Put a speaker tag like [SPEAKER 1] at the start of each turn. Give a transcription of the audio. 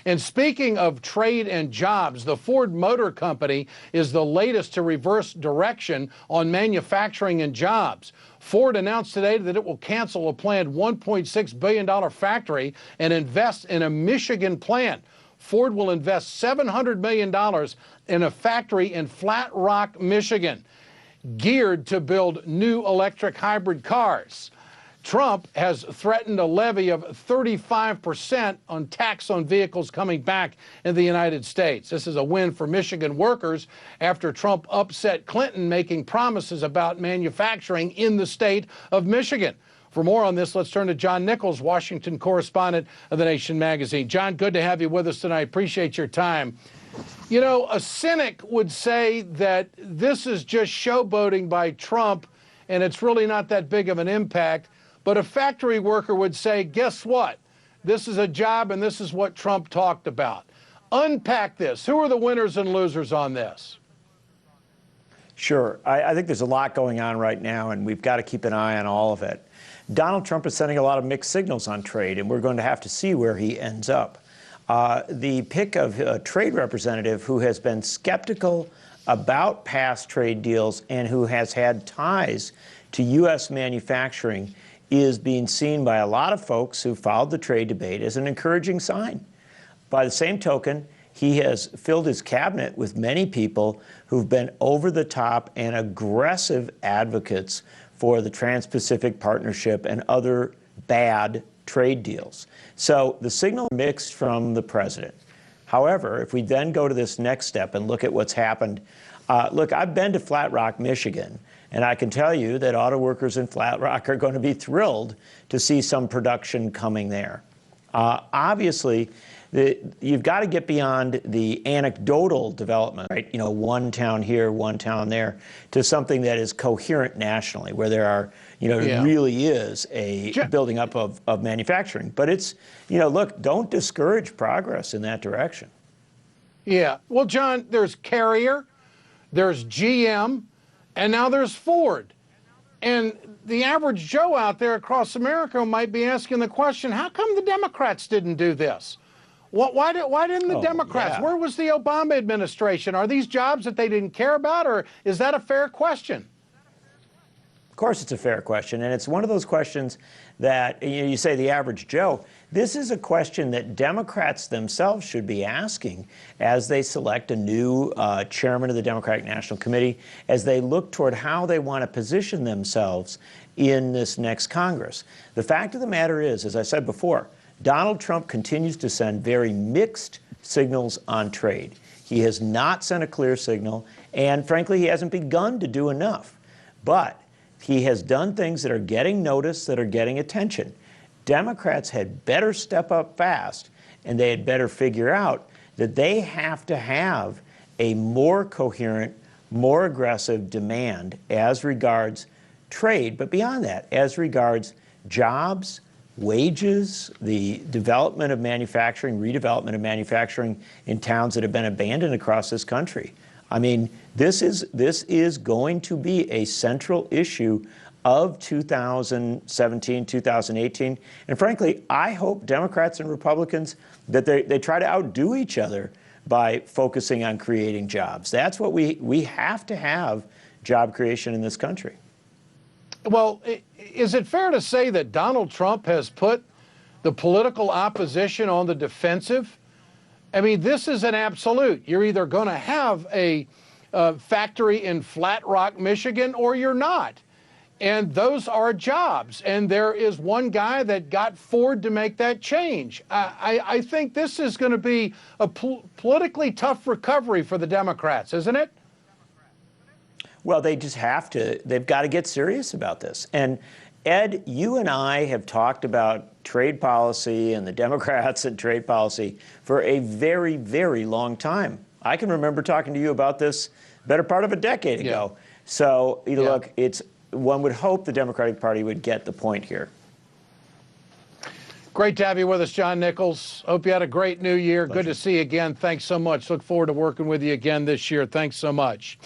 [SPEAKER 1] And speaking of trade and jobs, the Ford Motor Company is the latest to reverse direction on manufacturing and jobs. Ford announced today that it will cancel a planned $1.6 billion factory and invest in a Michigan plant. Ford will invest $700 million in a factory in Flat Rock, Michigan, geared to build new electric hybrid cars. Trump has threatened a levy of 35% on tax on vehicles coming back in the United States. This is a win for Michigan workers after Trump upset Clinton making promises about manufacturing in the state of Michigan. For more on this, let's turn to John Nichols, Washington correspondent of The Nation magazine. John, good to have you with us tonight. Appreciate your time. You know, a cynic would say that this is just showboating by Trump and it's really not that big of an impact. But a factory worker would say, guess what? This is a job and this is what Trump talked about. Unpack this. Who are the winners and losers on this?
[SPEAKER 2] Sure. I think there's a lot going on right now, and we've got to keep an eye on all of it. Donald Trump is sending a lot of mixed signals on trade, and we're going to have to see where he ends up. The pick of a trade representative who has been skeptical about past trade deals and who has had ties to U.S. manufacturing is being seen by a lot of folks who followed the trade debate as an encouraging sign. By the same token, he has filled his cabinet with many people who've been over-the-top and aggressive advocates for the Trans-Pacific Partnership and other bad trade deals. So the signal mixed from the president. However, if we then go to this next step and look at what's happened, look, I've been to Flat Rock, Michigan, and I can tell you that auto workers in Flat Rock are going to be thrilled to see some production coming there. Obviously, you've got to get beyond the anecdotal development, right? You know, one town here, one town there, to something that is coherent nationally, where there are, you know, it really is a building up of manufacturing. But it's, you know, look, don't discourage progress in that direction.
[SPEAKER 1] Yeah. Well, John, there's Carrier, there's GM, and now there's Ford. And the average Joe out there across America might be asking the question, how come the Democrats didn't do this? Why didn't the Democrats? Where was the Obama administration? Are these jobs that they didn't care about, or is that a fair question?
[SPEAKER 2] Of course it's a fair question, and it's one of those questions that, you say the average Joe. This is a question that Democrats themselves should be asking as they select a new chairman of the Democratic National Committee, as they look toward how they want to position themselves in this next Congress. The fact of the matter is, as I said before, Donald Trump continues to send very mixed signals on trade. He has not sent a clear signal, and frankly, he hasn't begun to do enough. But he has done things that are getting notice, that are getting attention. Democrats had better step up fast, and they had better figure out that they have to have a more coherent, more aggressive demand as regards trade, but beyond that, as regards jobs, wages, the development of manufacturing, redevelopment of manufacturing in towns that have been abandoned across this country. I mean, this is going to be a central issue of 2017, 2018. And frankly, I hope Democrats and Republicans that they try to outdo each other by focusing on creating jobs. That's what we have to have, job creation in this country.
[SPEAKER 1] Well, is it fair to say that Donald Trump has put the political opposition on the defensive? I mean, this is an absolute. You're either going to have a factory in Flat Rock, Michigan, or you're not. And those are jobs. And there is one guy that got Ford to make that change. I think this is going to be a politically tough recovery for the Democrats, isn't it?
[SPEAKER 2] Well, they just have to. They've got to get serious about this. And Ed, you and I have talked about trade policy and the Democrats and trade policy for a very, very long time. I can remember talking to you about this better part of a decade ago. So, look, one would hope the Democratic Party would get the point here.
[SPEAKER 1] Great to have you with us, John Nichols. Hope you had a great new year.
[SPEAKER 2] Pleasure.
[SPEAKER 1] Good to see you again. Thanks so much. Look forward to working with you again this year. Thanks so much.